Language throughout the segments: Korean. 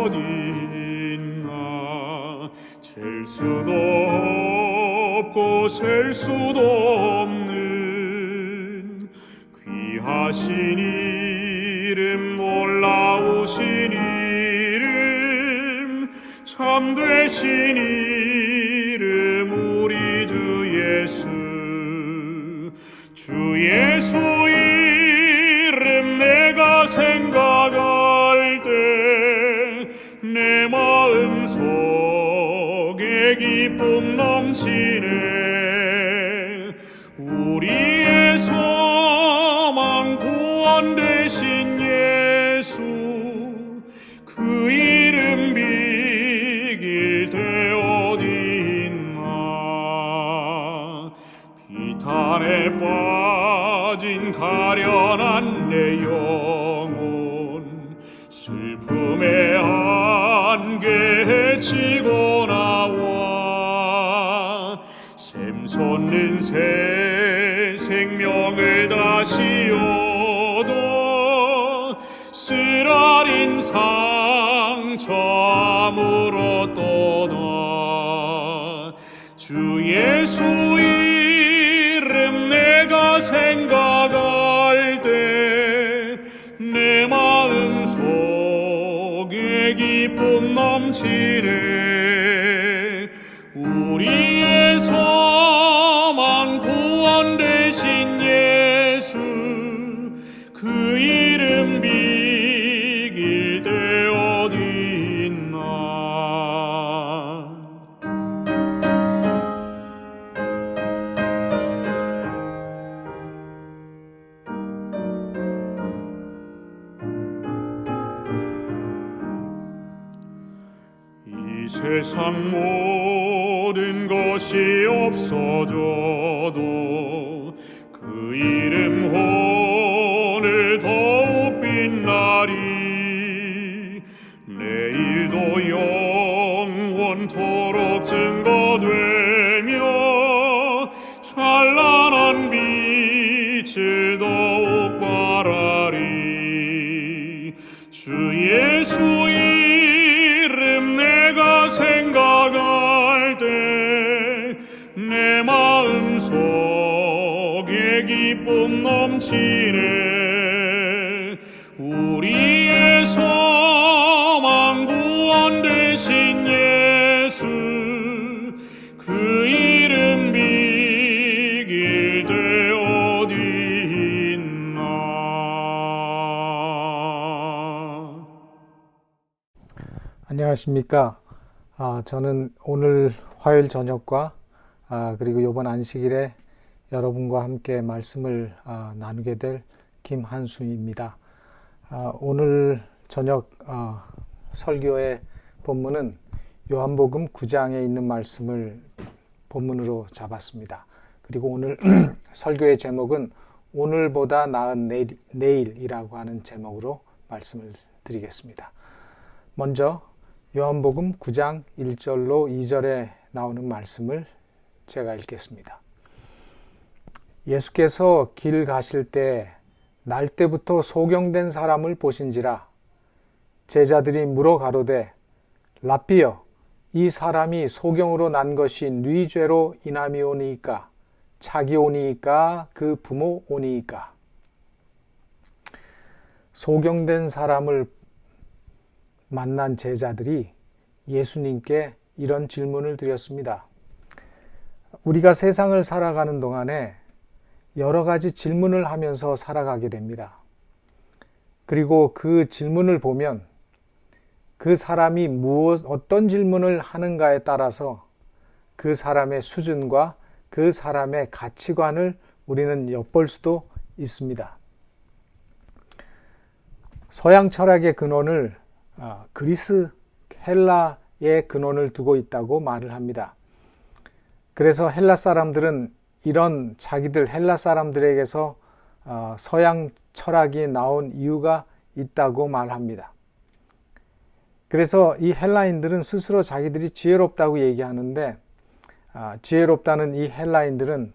어디 있나. 잴 수도 없고 셀 수도 없는 귀하신 이름, 놀라우신 이름, 참되신 이름, 우리 주 예수. 주 예수 이름 내가 생각할 때 내 마음속에 기쁨 넘치네. 우리의 소망 구원 되신 예수, 그 이름 비길 데 어디 있나. 비탄에 빠진 가련한 내 영혼, 슬픔의 안개에 지고 나와 샘솟는 새 생명을 다시 얻어 쓰라린 상처함으로 떠나. 주 예수 이름 내가 생각할 때 내 마음속에 기쁨 넘치네. 우리의 소망 구원 되신 예수, 그 이름 비길 데 어디 있나. 이 세상 모든 것이 없어져도 그 이름 오늘 더욱 빛나리. 내일도 영원토록 증거되며 찬란한 빛을 더욱 발하리. 주 예수 이름 내가 생각할 때 내 마음속에 기쁨 넘치네. 우리의 소망 구원 되신 예수, 그 이름 비길 데 어디 있나. 안녕하십니까. 저는 오늘 화요일 저녁과 그리고 이번 안식일에 여러분과 함께 말씀을 나누게 될 김한수입니다. 오늘 저녁 설교의 본문은 요한복음 9장에 있는 말씀을 본문으로 잡았습니다. 그리고 오늘 설교의 제목은 오늘보다 나은 내일이라고 하는 제목으로 말씀을 드리겠습니다. 먼저 요한복음 9장 1절로 2절에 나오는 말씀을 제가 읽겠습니다. 예수께서 길 가실 때 날 때부터 소경된 사람을 보신지라. 제자들이 물어 가로되 라삐여, 이 사람이 소경으로 난 것이 네 죄로 인함이오니이까 자기 오니이까 그 부모 오니이까. 소경된 사람을 만난 제자들이 예수님께 이런 질문을 드렸습니다. 우리가 세상을 살아가는 동안에 여러 가지 질문을 하면서 살아가게 됩니다. 그리고 그 질문을 보면 그 사람이 어떤 질문을 하는가에 따라서 그 사람의 수준과 그 사람의 가치관을 우리는 엿볼 수도 있습니다. 서양 철학의 근원을 그리스, 헬라의 근원을 두고 있다고 말을 합니다. 그래서 헬라 사람들은 이런 자기들 헬라 사람들에게서 서양 철학이 나온 이유가 있다고 말합니다. 그래서 이 헬라인들은 스스로 자기들이 지혜롭다고 얘기하는데 지혜롭다는 이 헬라인들은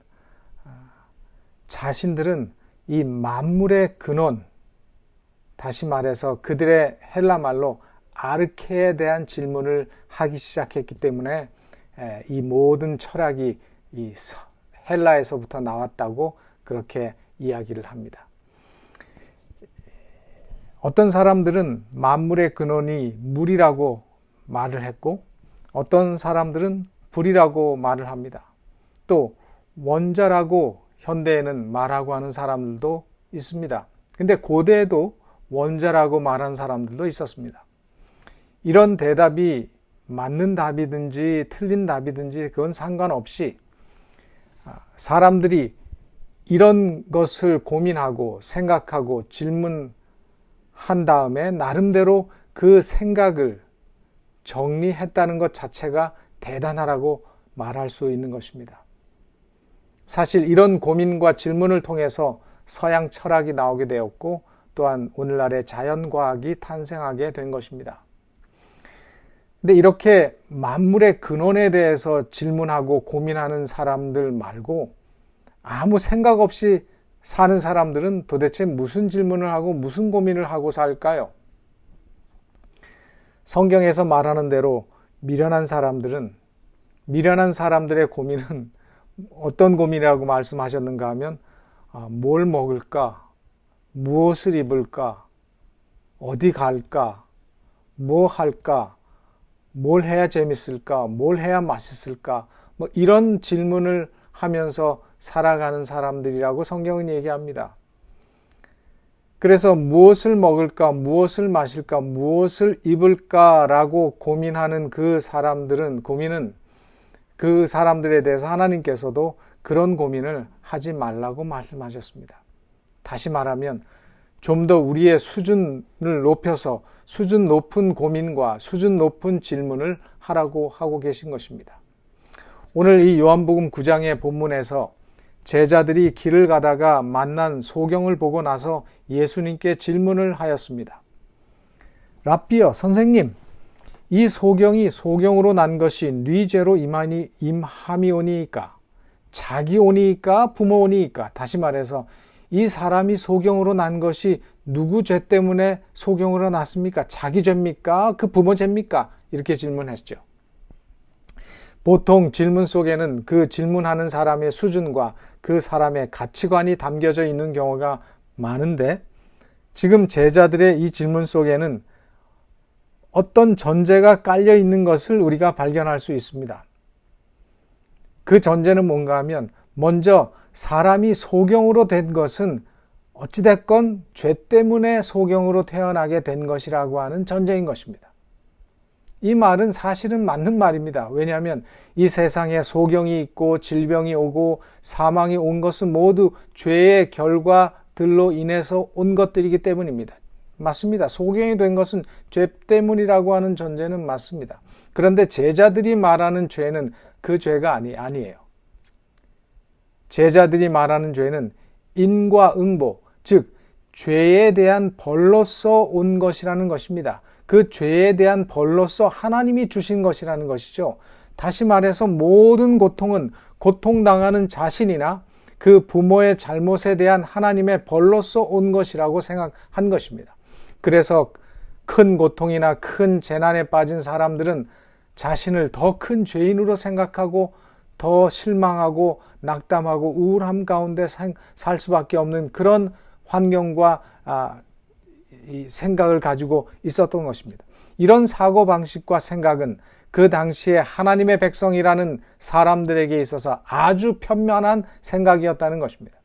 자신들은 이 만물의 근원, 다시 말해서 그들의 헬라 말로 아르케에 대한 질문을 하기 시작했기 때문에 이 모든 철학이 이 헬라에서부터 나왔다고 그렇게 이야기를 합니다. 어떤 사람들은 만물의 근원이 물이라고 말을 했고 어떤 사람들은 불이라고 말을 합니다. 또 원자라고 현대에는 말하고 하는 사람들도 있습니다. 근데 고대에도 원자라고 말하는 사람들도 있었습니다. 이런 대답이 맞는 답이든지 틀린 답이든지 그건 상관없이 사람들이 이런 것을 고민하고 생각하고 질문한 다음에 나름대로 그 생각을 정리했다는 것 자체가 대단하다고 말할 수 있는 것입니다. 사실 이런 고민과 질문을 통해서 서양 철학이 나오게 되었고 또한 오늘날의 자연과학이 탄생하게 된 것입니다. 근데 이렇게 만물의 근원에 대해서 질문하고 고민하는 사람들 말고 아무 생각 없이 사는 사람들은 도대체 무슨 질문을 하고 무슨 고민을 하고 살까요? 성경에서 말하는 대로 미련한 사람들의 고민은 어떤 고민이라고 말씀하셨는가 하면 뭘 먹을까? 무엇을 입을까? 어디 갈까? 뭐 할까? 뭘 해야 재밌을까? 뭘 해야 맛있을까? 뭐 이런 질문을 하면서 살아가는 사람들이라고 성경은 얘기합니다. 그래서 무엇을 먹을까? 무엇을 마실까? 무엇을 입을까라고 고민하는 그 사람들에 대해서 하나님께서도 그런 고민을 하지 말라고 말씀하셨습니다. 다시 말하면 좀 더 우리의 수준을 높여서 수준 높은 고민과 수준 높은 질문을 하라고 하고 계신 것입니다. 오늘 이 요한복음 9장의 본문에서 제자들이 길을 가다가 만난 소경을 보고 나서 예수님께 질문을 하였습니다. 랍비여, 선생님, 이 소경이 소경으로 난 것이 네 죄로 임함이 오니이까? 자기 오니이까? 부모 오니이까? 다시 말해서 이 사람이 소경으로 난 것이 누구 죄 때문에 소경으로 났습니까? 자기 죄입니까? 그 부모 죄입니까? 이렇게 질문했죠. 보통 질문 속에는 그 질문하는 사람의 수준과 그 사람의 가치관이 담겨져 있는 경우가 많은데 지금 제자들의 이 질문 속에는 어떤 전제가 깔려 있는 것을 우리가 발견할 수 있습니다. 그 전제는 뭔가 하면 먼저 사람이 소경으로 된 것은 어찌됐건 죄 때문에 소경으로 태어나게 된 것이라고 하는 전제인 것입니다. 이 말은 사실은 맞는 말입니다. 왜냐하면 이 세상에 소경이 있고 질병이 오고 사망이 온 것은 모두 죄의 결과들로 인해서 온 것들이기 때문입니다. 맞습니다. 소경이 된 것은 죄 때문이라고 하는 전제는 맞습니다. 그런데 제자들이 말하는 죄는 그 죄가 아니에요. 제자들이 말하는 죄는 인과 응보, 즉 죄에 대한 벌로서 온 것이라는 것입니다. 그 죄에 대한 벌로서 하나님이 주신 것이라는 것이죠. 다시 말해서 모든 고통은 고통당하는 자신이나 그 부모의 잘못에 대한 하나님의 벌로서 온 것이라고 생각한 것입니다. 그래서 큰 고통이나 큰 재난에 빠진 사람들은 자신을 더 큰 죄인으로 생각하고 더 실망하고 낙담하고 우울함 가운데 살 수밖에 없는 그런 환경과 이 생각을 가지고 있었던 것입니다. 이런 사고방식과 생각은 그 당시에 하나님의 백성이라는 사람들에게 있어서 아주 편면한 생각이었다는 것입니다.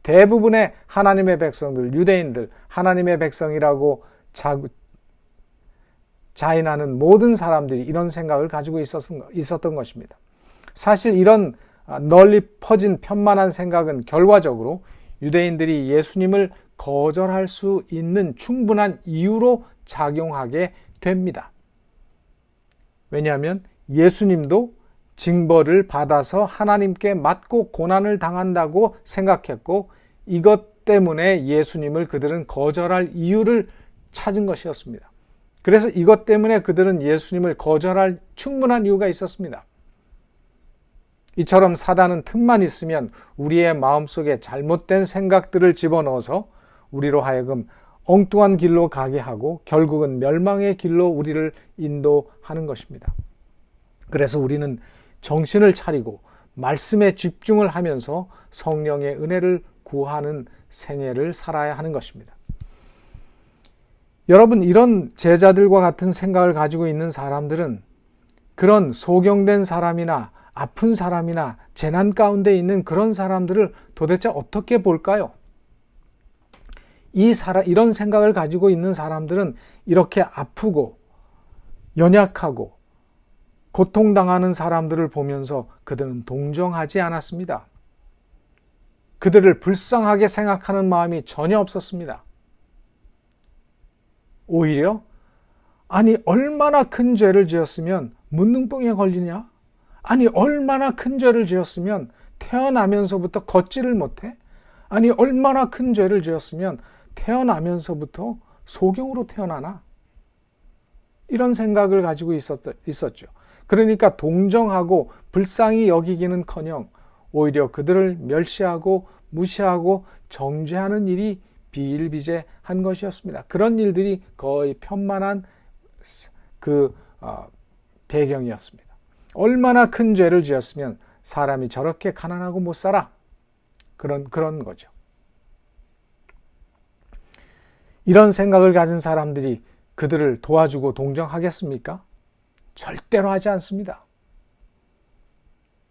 대부분의 하나님의 백성들, 유대인들, 하나님의 백성이라고 자인하는 모든 사람들이 이런 생각을 가지고 있었던 것입니다. 사실 이런 널리 퍼진 편만한 생각은 결과적으로 유대인들이 예수님을 거절할 수 있는 충분한 이유로 작용하게 됩니다. 왜냐하면 예수님도 징벌을 받아서 하나님께 맞고 고난을 당한다고 생각했고 이것 때문에 예수님을 그들은 거절할 이유를 찾은 것이었습니다. 그래서 이것 때문에 그들은 예수님을 거절할 충분한 이유가 있었습니다. 이처럼 사단은 틈만 있으면 우리의 마음속에 잘못된 생각들을 집어넣어서 우리로 하여금 엉뚱한 길로 가게 하고 결국은 멸망의 길로 우리를 인도하는 것입니다. 그래서 우리는 정신을 차리고 말씀에 집중을 하면서 성령의 은혜를 구하는 생애를 살아야 하는 것입니다. 여러분, 이런 제자들과 같은 생각을 가지고 있는 사람들은 그런 소경된 사람이나 아픈 사람이나 재난 가운데 있는 그런 사람들을 도대체 어떻게 볼까요? 이런 생각을 가지고 있는 사람들은 이렇게 아프고 연약하고 고통당하는 사람들을 보면서 그들은 동정하지 않았습니다. 그들을 불쌍하게 생각하는 마음이 전혀 없었습니다. 오히려 아니 얼마나 큰 죄를 지었으면 문둥병에 걸리냐? 아니 얼마나 큰 죄를 지었으면 태어나면서부터 걷지를 못해? 아니 얼마나 큰 죄를 지었으면 태어나면서부터 소경으로 태어나나? 이런 생각을 가지고 있었죠. 그러니까 동정하고 불쌍히 여기기는커녕 오히려 그들을 멸시하고 무시하고 정죄하는 일이 비일비재한 것이었습니다. 그런 일들이 거의 편만한 배경이었습니다. 얼마나 큰 죄를 지었으면 사람이 저렇게 가난하고 못 살아? 그런 거죠. 이런 생각을 가진 사람들이 그들을 도와주고 동정하겠습니까? 절대로 하지 않습니다.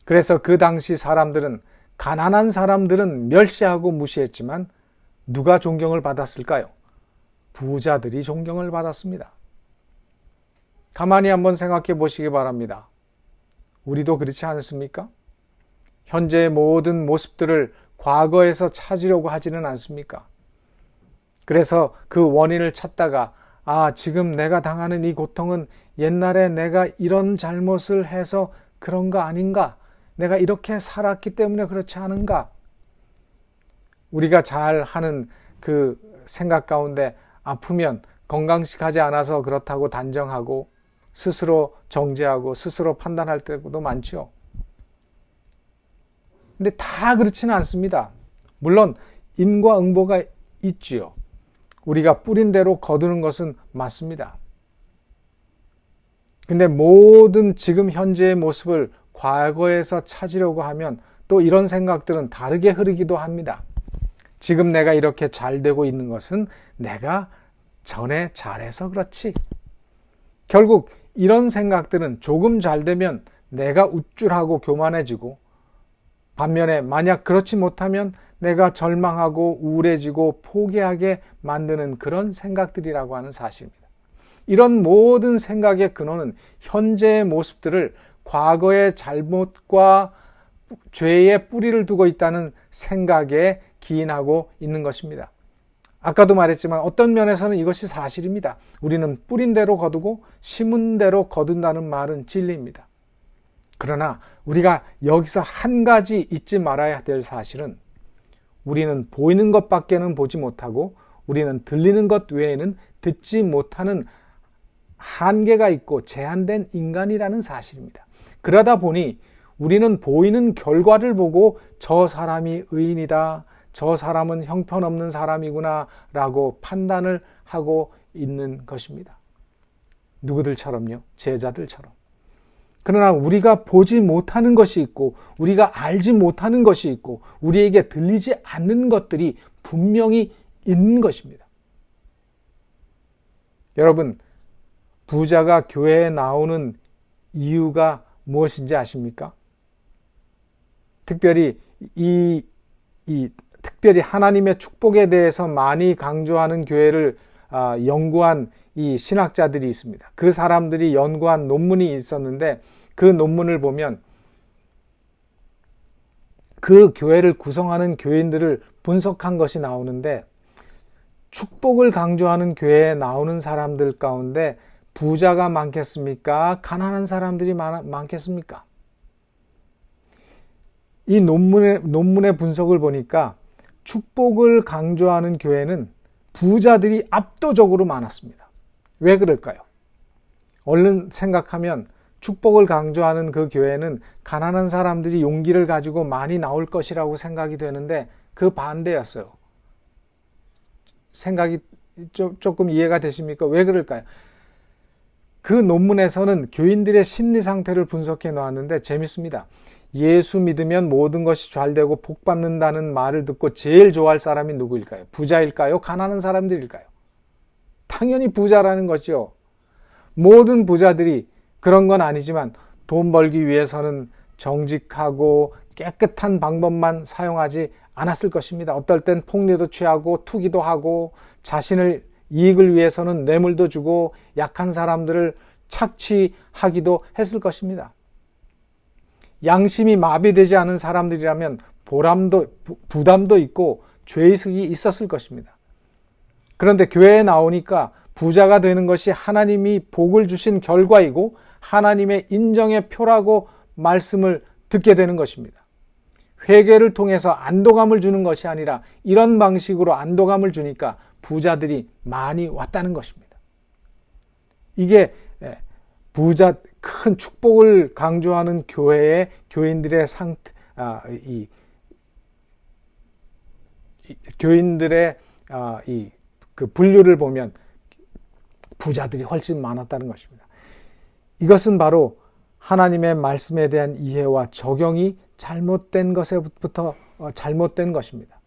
그래서 그 당시 사람들은, 가난한 사람들은 멸시하고 무시했지만 누가 존경을 받았을까요? 부자들이 존경을 받았습니다. 가만히 한번 생각해 보시기 바랍니다. 우리도 그렇지 않습니까? 현재의 모든 모습들을 과거에서 찾으려고 하지는 않습니까? 그래서 그 원인을 찾다가 지금 내가 당하는 이 고통은 옛날에 내가 이런 잘못을 해서 그런 거 아닌가? 내가 이렇게 살았기 때문에 그렇지 않은가? 우리가 잘 하는 그 생각 가운데 아프면 건강식 하지 않아서 그렇다고 단정하고 스스로 정죄하고 스스로 판단할 때도 많죠. 근데 다 그렇지는 않습니다. 물론 인과응보가 있지요. 우리가 뿌린 대로 거두는 것은 맞습니다. 근데 모든 지금 현재의 모습을 과거에서 찾으려고 하면 또 이런 생각들은 다르게 흐르기도 합니다. 지금 내가 이렇게 잘 되고 있는 것은 내가 전에 잘해서 그렇지. 결국 이런 생각들은 조금 잘 되면 내가 우쭐하고 교만해지고, 반면에 만약 그렇지 못하면 내가 절망하고 우울해지고 포기하게 만드는 그런 생각들이라고 하는 사실입니다. 이런 모든 생각의 근원은 현재의 모습들을 과거의 잘못과 죄의 뿌리를 두고 있다는 생각에 기인하고 있는 것입니다. 아까도 말했지만 어떤 면에서는 이것이 사실입니다. 우리는 뿌린 대로 거두고 심은 대로 거둔다는 말은 진리입니다. 그러나 우리가 여기서 한 가지 잊지 말아야 될 사실은, 우리는 보이는 것밖에는 보지 못하고 우리는 들리는 것 외에는 듣지 못하는 한계가 있고 제한된 인간이라는 사실입니다. 그러다 보니 우리는 보이는 결과를 보고 저 사람이 의인이다, 저 사람은 형편없는 사람이구나 라고 판단을 하고 있는 것입니다. 누구들처럼요? 제자들처럼. 그러나 우리가 보지 못하는 것이 있고 우리가 알지 못하는 것이 있고 우리에게 들리지 않는 것들이 분명히 있는 것입니다. 여러분, 부자가 교회에 나오는 이유가 무엇인지 아십니까? 특별히 특별히 하나님의 축복에 대해서 많이 강조하는 교회를 연구한 이 신학자들이 있습니다. 그 사람들이 연구한 논문이 있었는데 그 논문을 보면 그 교회를 구성하는 교인들을 분석한 것이 나오는데, 축복을 강조하는 교회에 나오는 사람들 가운데 부자가 많겠습니까? 가난한 사람들이 많겠습니까? 이 논문의 분석을 보니까 축복을 강조하는 교회는 부자들이 압도적으로 많았습니다. 왜 그럴까요? 얼른 생각하면 축복을 강조하는 그 교회는 가난한 사람들이 용기를 가지고 많이 나올 것이라고 생각이 되는데 그 반대였어요. 생각이 조금 이해가 되십니까? 왜 그럴까요? 그 논문에서는 교인들의 심리 상태를 분석해 놓았는데 재밌습니다. 예수 믿으면 모든 것이 잘되고 복 받는다는 말을 듣고 제일 좋아할 사람이 누구일까요? 부자일까요? 가난한 사람들일까요? 당연히 부자라는 거죠. 모든 부자들이 그런 건 아니지만 돈 벌기 위해서는 정직하고 깨끗한 방법만 사용하지 않았을 것입니다. 어떨 땐 폭리도 취하고 투기도 하고 자신을 이익을 위해서는 뇌물도 주고 약한 사람들을 착취하기도 했을 것입니다. 양심이 마비되지 않은 사람들이라면 부담도 있고 죄의식이 있었을 것입니다. 그런데 교회에 나오니까 부자가 되는 것이 하나님이 복을 주신 결과이고 하나님의 인정의 표라고 말씀을 듣게 되는 것입니다. 회개를 통해서 안도감을 주는 것이 아니라 이런 방식으로 안도감을 주니까 부자들이 많이 왔다는 것입니다. 이게 큰 축복을 강조하는 교회의 교인들의 그 분류를 보면 부자들이 훨씬 많았다는 것입니다. 이것은 바로 하나님의 말씀에 대한 이해와 적용이 잘못된 것에부터 잘못된 것입니다.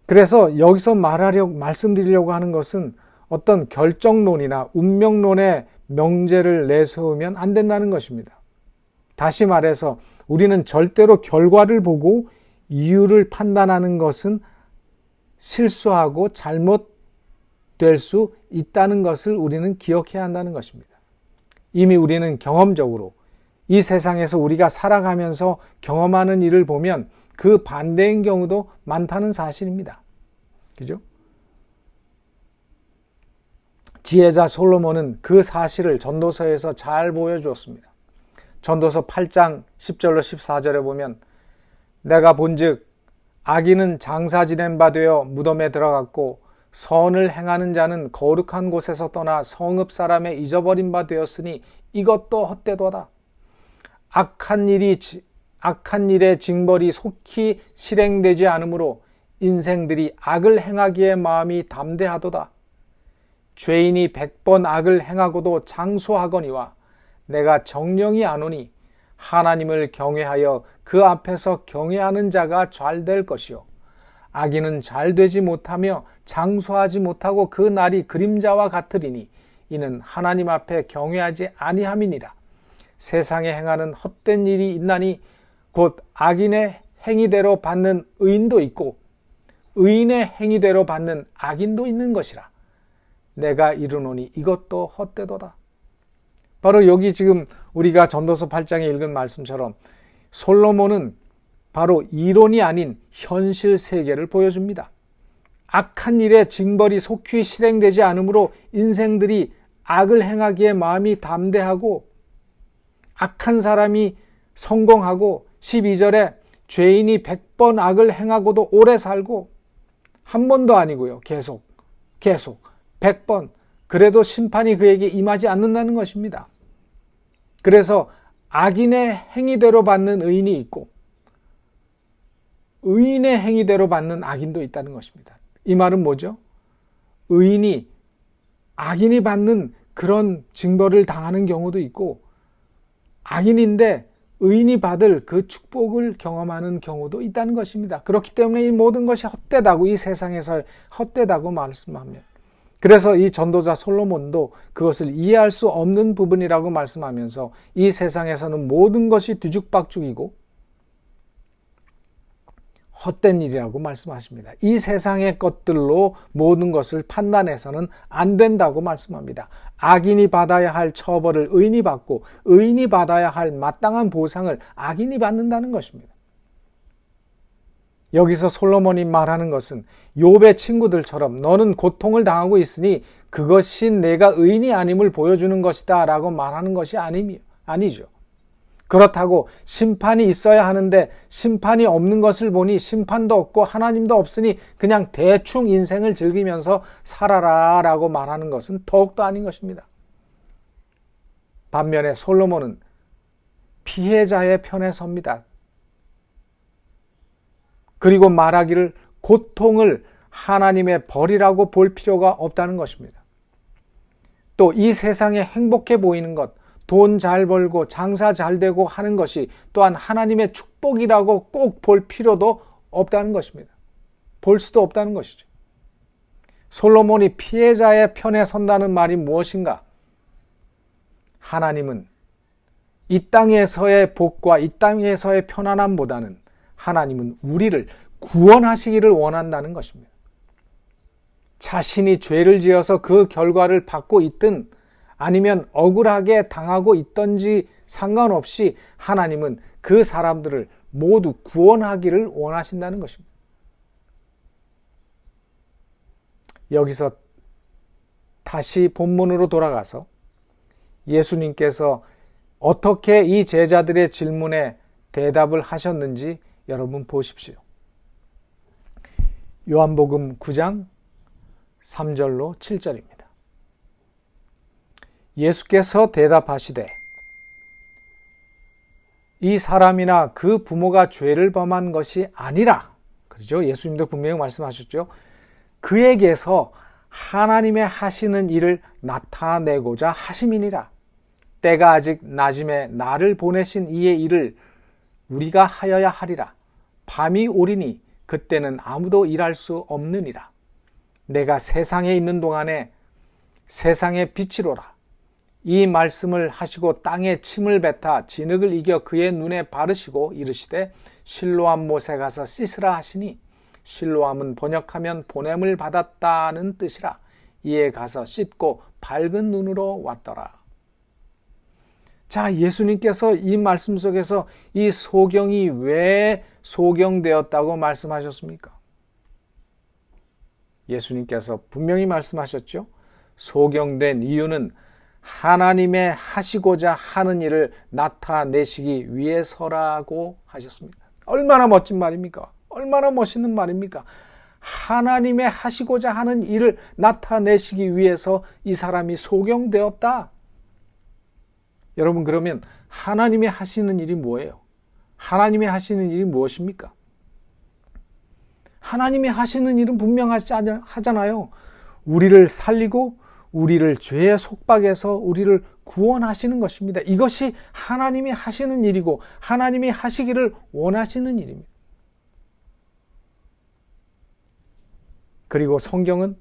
그래서 여기서 말씀드리려고 하는 것은 어떤 결정론이나 운명론의 명제를 내세우면 안 된다는 것입니다. 다시 말해서 우리는 절대로 결과를 보고 이유를 판단하는 것은 실수하고 잘못될 수 있다는 것을 우리는 기억해야 한다는 것입니다. 이미 우리는 경험적으로 이 세상에서 우리가 살아가면서 경험하는 일을 보면 그 반대인 경우도 많다는 사실입니다. 그죠? 지혜자 솔로몬은 그 사실을 전도서에서 잘 보여주었습니다. 전도서 8장 10절로 14절에 보면 내가 본즉 악인은 장사 지낸 바 되어 무덤에 들어갔고 선을 행하는 자는 거룩한 곳에서 떠나 성읍 사람에 잊어버린 바 되었으니 이것도 헛되도다. 악한 일의 징벌이 속히 실행되지 않으므로 인생들이 악을 행하기에 마음이 담대하도다. 죄인이 100번 악을 행하고도 장수하거니와 내가 정령이 안 오니 하나님을 경외하여 그 앞에서 경외하는 자가 잘 될 것이요 악인은 잘 되지 못하며 장수하지 못하고 그 날이 그림자와 같으리니 이는 하나님 앞에 경외하지 아니함이니라. 세상에 행하는 헛된 일이 있나니 곧 악인의 행위대로 받는 의인도 있고 의인의 행위대로 받는 악인도 있는 것이라. 내가 이르노니 이것도 헛되도다. 바로 여기 지금 우리가 전도서 8장에 읽은 말씀처럼 솔로몬은 바로 이론이 아닌 현실 세계를 보여줍니다. 악한 일의 징벌이 속히 실행되지 않으므로 인생들이 악을 행하기에 마음이 담대하고 악한 사람이 성공하고 12절에 죄인이 100번 악을 행하고도 오래 살고 한 번도 아니고요. 계속 100번 그래도 심판이 그에게 임하지 않는다는 것입니다. 그래서 악인의 행위대로 받는 의인이 있고 의인의 행위대로 받는 악인도 있다는 것입니다. 이 말은 뭐죠? 악인이 받는 그런 징벌을 당하는 경우도 있고 악인인데 의인이 받을 그 축복을 경험하는 경우도 있다는 것입니다. 그렇기 때문에 이 모든 것이 헛되다고 이 세상에서 헛되다고 말씀하면 그래서 이 전도자 솔로몬도 그것을 이해할 수 없는 부분이라고 말씀하면서 이 세상에서는 모든 것이 뒤죽박죽이고 헛된 일이라고 말씀하십니다. 이 세상의 것들로 모든 것을 판단해서는 안 된다고 말씀합니다. 악인이 받아야 할 처벌을 의인이 받고 의인이 받아야 할 마땅한 보상을 악인이 받는다는 것입니다. 여기서 솔로몬이 말하는 것은 욥의 친구들처럼 너는 고통을 당하고 있으니 그것이 내가 의인이 아님을 보여주는 것이다 라고 말하는 것이 아니죠. 그렇다고 심판이 있어야 하는데 심판이 없는 것을 보니 심판도 없고 하나님도 없으니 그냥 대충 인생을 즐기면서 살아라 라고 말하는 것은 더욱더 아닌 것입니다. 반면에 솔로몬은 피해자의 편에 섭니다. 그리고 말하기를 고통을 하나님의 벌이라고 볼 필요가 없다는 것입니다. 또 이 세상에 행복해 보이는 것, 돈 잘 벌고 장사 잘 되고 하는 것이 또한 하나님의 축복이라고 꼭 볼 필요도 없다는 것입니다. 볼 수도 없다는 것이죠. 솔로몬이 피해자의 편에 선다는 말이 무엇인가? 하나님은 이 땅에서의 복과 이 땅에서의 편안함보다는 하나님은 우리를 구원하시기를 원한다는 것입니다. 자신이 죄를 지어서 그 결과를 받고 있든 아니면 억울하게 당하고 있든지 상관없이 하나님은 그 사람들을 모두 구원하기를 원하신다는 것입니다. 여기서 다시 본문으로 돌아가서 예수님께서 어떻게 이 제자들의 질문에 대답을 하셨는지 여러분 보십시오. 요한복음 9장 3절로 7절입니다. 예수께서 대답하시되 이 사람이나 그 부모가 죄를 범한 것이 아니라, 그렇죠? 예수님도 분명히 말씀하셨죠. 그에게서 하나님의 하시는 일을 나타내고자 하심이니라. 때가 아직 낮음에 나를 보내신 이의 일을 우리가 하여야 하리라. 밤이 오리니 그때는 아무도 일할 수 없느니라. 내가 세상에 있는 동안에 세상의 빛이로라. 이 말씀을 하시고 땅에 침을 뱉어 진흙을 이겨 그의 눈에 바르시고 이르시되 실로암 못에 가서 씻으라 하시니, 실로암은 번역하면 보냄을 받았다는 뜻이라. 이에 가서 씻고 밝은 눈으로 왔더라. 자, 예수님께서 이 말씀 속에서 이 소경이 왜 소경되었다고 말씀하셨습니까? 예수님께서 분명히 말씀하셨죠. 소경된 이유는 하나님의 하시고자 하는 일을 나타내시기 위해서라고 하셨습니다. 얼마나 멋진 말입니까? 얼마나 멋있는 말입니까? 하나님의 하시고자 하는 일을 나타내시기 위해서 이 사람이 소경되었다. 여러분, 그러면 하나님이 하시는 일이 뭐예요? 하나님이 하시는 일이 무엇입니까? 하나님이 하시는 일은 분명하잖아요. 우리를 살리고 우리를 죄의 속박에서 우리를 구원하시는 것입니다. 이것이 하나님이 하시는 일이고 하나님이 하시기를 원하시는 일입니다. 그리고 성경은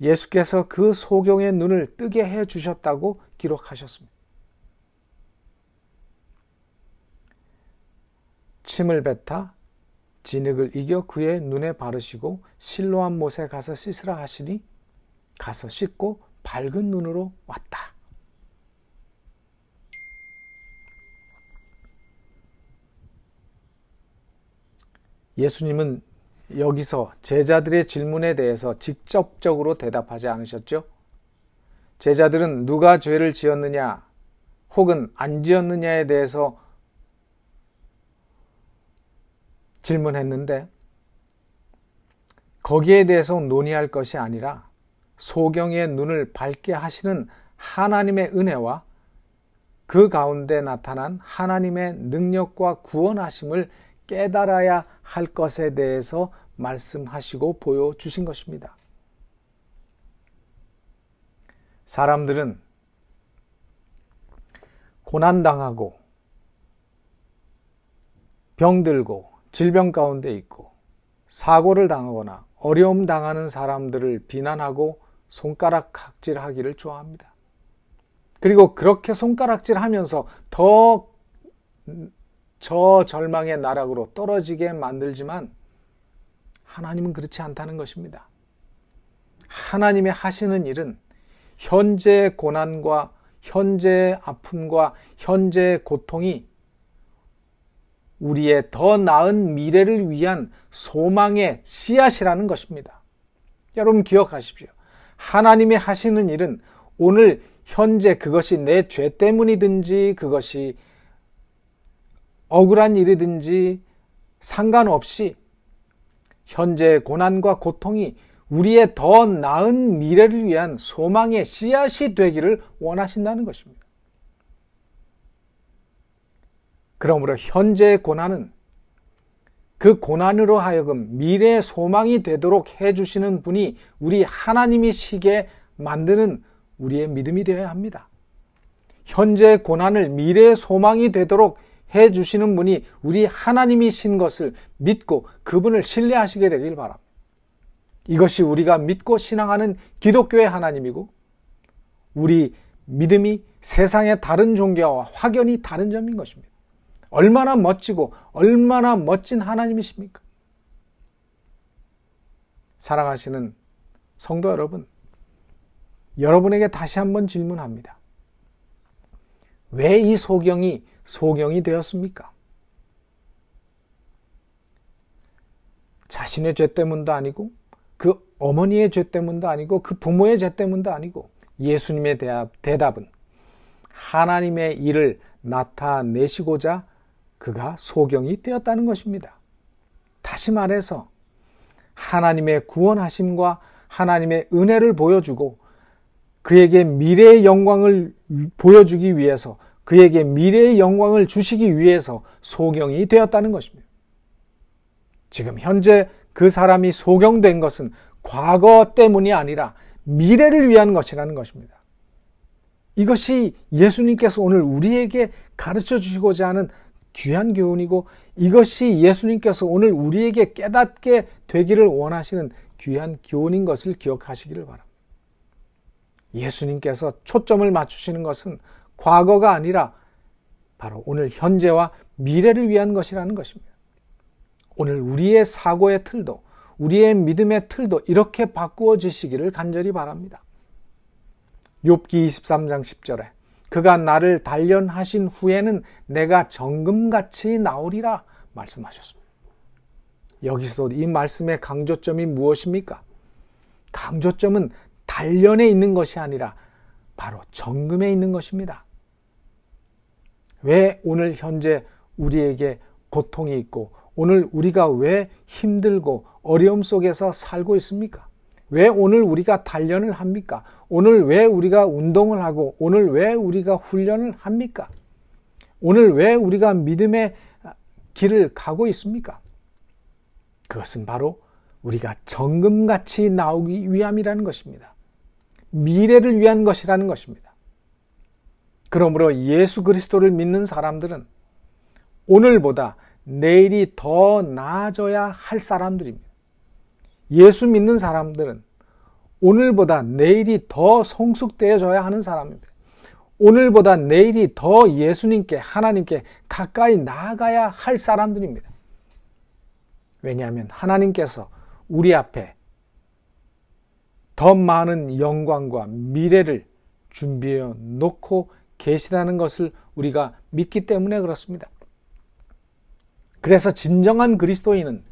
예수께서 그 소경의 눈을 뜨게 해 주셨다고 기록하셨습니다. 침을 뱉어 진흙을 이겨 그의 눈에 바르시고 실로암 못에 가서 씻으라 하시니 가서 씻고 밝은 눈으로 왔다. 예수님은 여기서 제자들의 질문에 대해서 직접적으로 대답하지 않으셨죠? 제자들은 누가 죄를 지었느냐 혹은 안 지었느냐에 대해서 질문했는데 거기에 대해서 논의할 것이 아니라 소경의 눈을 밝게 하시는 하나님의 은혜와 그 가운데 나타난 하나님의 능력과 구원하심을 깨달아야 할 것에 대해서 말씀하시고 보여주신 것입니다. 사람들은 고난당하고 병들고 질병 가운데 있고 사고를 당하거나 어려움 당하는 사람들을 비난하고 손가락질하기를 좋아합니다. 그리고 그렇게 손가락질하면서 더 저 절망의 나락으로 떨어지게 만들지만 하나님은 그렇지 않다는 것입니다. 하나님이 하시는 일은 현재의 고난과 현재의 아픔과 현재의 고통이 우리의 더 나은 미래를 위한 소망의 씨앗이라는 것입니다. 여러분 기억하십시오. 하나님이 하시는 일은 오늘 현재 그것이 내 죄 때문이든지 그것이 억울한 일이든지 상관없이 현재의 고난과 고통이 우리의 더 나은 미래를 위한 소망의 씨앗이 되기를 원하신다는 것입니다. 그러므로 현재의 고난은 그 고난으로 하여금 미래의 소망이 되도록 해주시는 분이 우리 하나님이시게 만드는 우리의 믿음이 되어야 합니다. 현재의 고난을 미래의 소망이 되도록 해주시는 분이 우리 하나님이신 것을 믿고 그분을 신뢰하시게 되길 바랍니다. 이것이 우리가 믿고 신앙하는 기독교의 하나님이고 우리 믿음이 세상의 다른 종교와 확연히 다른 점인 것입니다. 얼마나 멋지고 얼마나 멋진 하나님이십니까? 사랑하시는 성도 여러분, 여러분에게 다시 한번 질문합니다. 왜 이 소경이 소경이 되었습니까? 자신의 죄 때문도 아니고 그 어머니의 죄 때문도 아니고 그 부모의 죄 때문도 아니고 예수님의 대답은 하나님의 일을 나타내시고자 그가 소경이 되었다는 것입니다. 다시 말해서 하나님의 구원하심과 하나님의 은혜를 보여주고 그에게 미래의 영광을 보여주기 위해서 그에게 미래의 영광을 주시기 위해서 소경이 되었다는 것입니다. 지금 현재 그 사람이 소경된 것은 과거 때문이 아니라 미래를 위한 것이라는 것입니다. 이것이 예수님께서 오늘 우리에게 가르쳐 주시고자 하는 귀한 교훈이고 이것이 예수님께서 오늘 우리에게 깨닫게 되기를 원하시는 귀한 교훈인 것을 기억하시기를 바랍니다. 예수님께서 초점을 맞추시는 것은 과거가 아니라 바로 오늘 현재와 미래를 위한 것이라는 것입니다. 오늘 우리의 사고의 틀도 우리의 믿음의 틀도 이렇게 바꾸어지시기를 간절히 바랍니다. 욥기 23장 10절에 그가 나를 단련하신 후에는 내가 정금같이 나오리라 말씀하셨습니다. 여기서도 이 말씀의 강조점이 무엇입니까? 강조점은 단련에 있는 것이 아니라 바로 정금에 있는 것입니다. 왜 오늘 현재 우리에게 고통이 있고 오늘 우리가 왜 힘들고 어려움 속에서 살고 있습니까? 왜 오늘 우리가 단련을 합니까? 오늘 왜 우리가 운동을 하고 오늘 왜 우리가 훈련을 합니까? 오늘 왜 우리가 믿음의 길을 가고 있습니까? 그것은 바로 우리가 정금같이 나오기 위함이라는 것입니다. 미래를 위한 것이라는 것입니다. 그러므로 예수 그리스도를 믿는 사람들은 오늘보다 내일이 더 나아져야 할 사람들입니다. 예수 믿는 사람들은 오늘보다 내일이 더 성숙되어져야 하는 사람입니다. 오늘보다 내일이 더 예수님께 하나님께 가까이 나아가야 할 사람들입니다. 왜냐하면 하나님께서 우리 앞에 더 많은 영광과 미래를 준비해 놓고 계시다는 것을 우리가 믿기 때문에 그렇습니다. 그래서 진정한 그리스도인은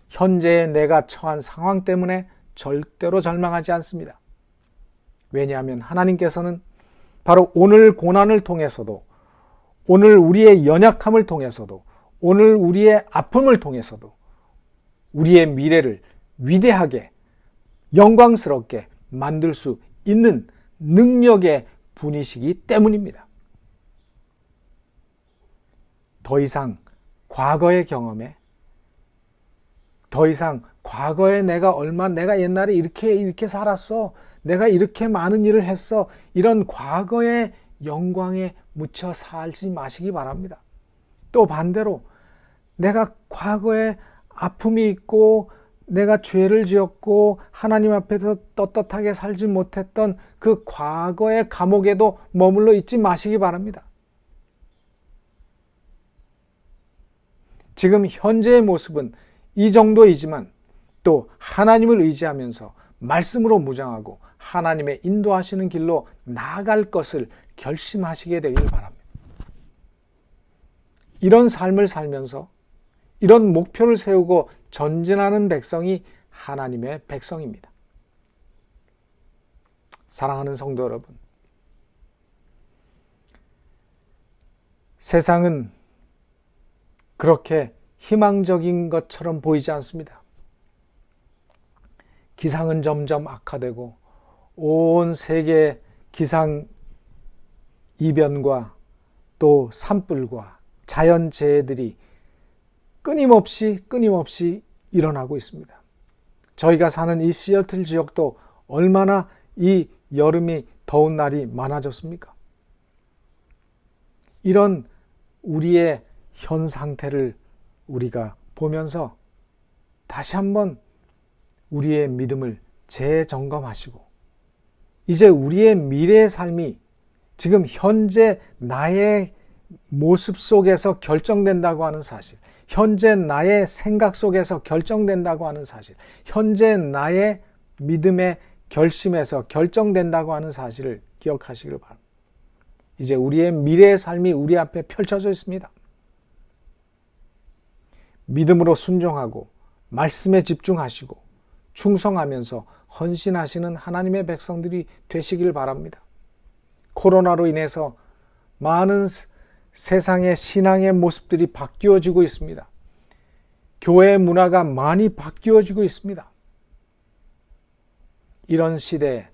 현재의 내가 처한 상황 때문에 절대로 절망하지 않습니다. 왜냐하면 하나님께서는 바로 오늘 고난을 통해서도 오늘 우리의 연약함을 통해서도 오늘 우리의 아픔을 통해서도 우리의 미래를 위대하게 영광스럽게 만들 수 있는 능력의 분이시기 때문입니다. 더 이상 과거의 경험에 더 이상 과거에 내가 옛날에 이렇게 살았어. 내가 이렇게 많은 일을 했어. 이런 과거의 영광에 묻혀 살지 마시기 바랍니다. 또 반대로 내가 과거에 아픔이 있고 내가 죄를 지었고 하나님 앞에서 떳떳하게 살지 못했던 그 과거의 감옥에도 머물러 있지 마시기 바랍니다. 지금 현재의 모습은 이 정도이지만 또 하나님을 의지하면서 말씀으로 무장하고 하나님의 인도하시는 길로 나아갈 것을 결심하시게 되길 바랍니다. 이런 삶을 살면서 이런 목표를 세우고 전진하는 백성이 하나님의 백성입니다. 사랑하는 성도 여러분, 세상은 그렇게 희망적인 것처럼 보이지 않습니다. 기상은 점점 악화되고 온 세계 기상 이변과 또 산불과 자연재해들이 끊임없이 일어나고 있습니다. 저희가 사는 이 시애틀 지역도 얼마나 이 여름이 더운 날이 많아졌습니까? 이런 우리의 현 상태를 우리가 보면서 다시 한번 우리의 믿음을 재점검하시고 이제 우리의 미래의 삶이 지금 현재 나의 모습 속에서 결정된다고 하는 사실, 현재 나의 생각 속에서 결정된다고 하는 사실, 현재 나의 믿음의 결심에서 결정된다고 하는 사실을 기억하시길 바랍니다. 이제 우리의 미래의 삶이 우리 앞에 펼쳐져 있습니다. 믿음으로 순종하고 말씀에 집중하시고 충성하면서 헌신하시는 하나님의 백성들이 되시길 바랍니다. 코로나로 인해서 많은 세상의 신앙의 모습들이 바뀌어지고 있습니다. 교회의 문화가 많이 바뀌어지고 있습니다. 이런 시대에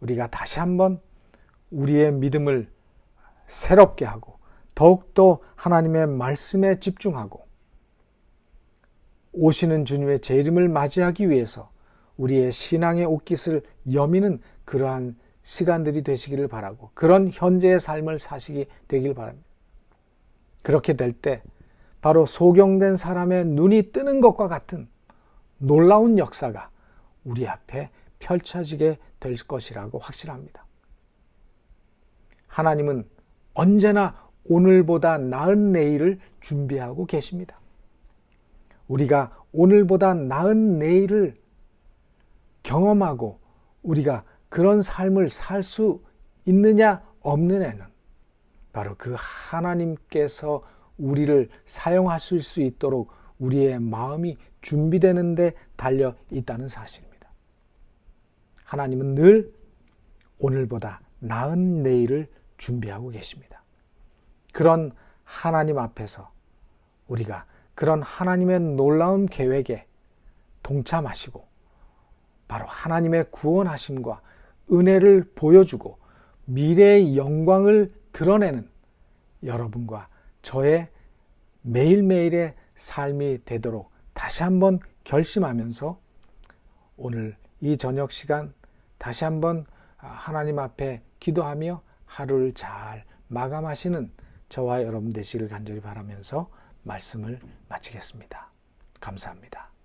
우리가 다시 한번 우리의 믿음을 새롭게 하고 더욱더 하나님의 말씀에 집중하고 오시는 주님의 재림을 맞이하기 위해서 우리의 신앙의 옷깃을 여미는 그러한 시간들이 되시기를 바라고 그런 현재의 삶을 사시게 되길 바랍니다. 그렇게 될 때 바로 소경된 사람의 눈이 뜨는 것과 같은 놀라운 역사가 우리 앞에 펼쳐지게 될 것이라고 확신합니다. 하나님은 언제나 오늘보다 나은 내일을 준비하고 계십니다. 우리가 오늘보다 나은 내일을 경험하고 우리가 그런 삶을 살 수 있느냐 없느냐는 바로 그 하나님께서 우리를 사용하실 수 있도록 우리의 마음이 준비되는 데 달려 있다는 사실입니다. 하나님은 늘 오늘보다 나은 내일을 준비하고 계십니다. 그런 하나님 앞에서 우리가 그런 하나님의 놀라운 계획에 동참하시고 바로 하나님의 구원하심과 은혜를 보여주고 미래의 영광을 드러내는 여러분과 저의 매일매일의 삶이 되도록 다시 한번 결심하면서 오늘 이 저녁 시간 다시 한번 하나님 앞에 기도하며 하루를 잘 마감하시는 저와 여러분 되시길 간절히 바라면서 말씀을 마치겠습니다. 감사합니다.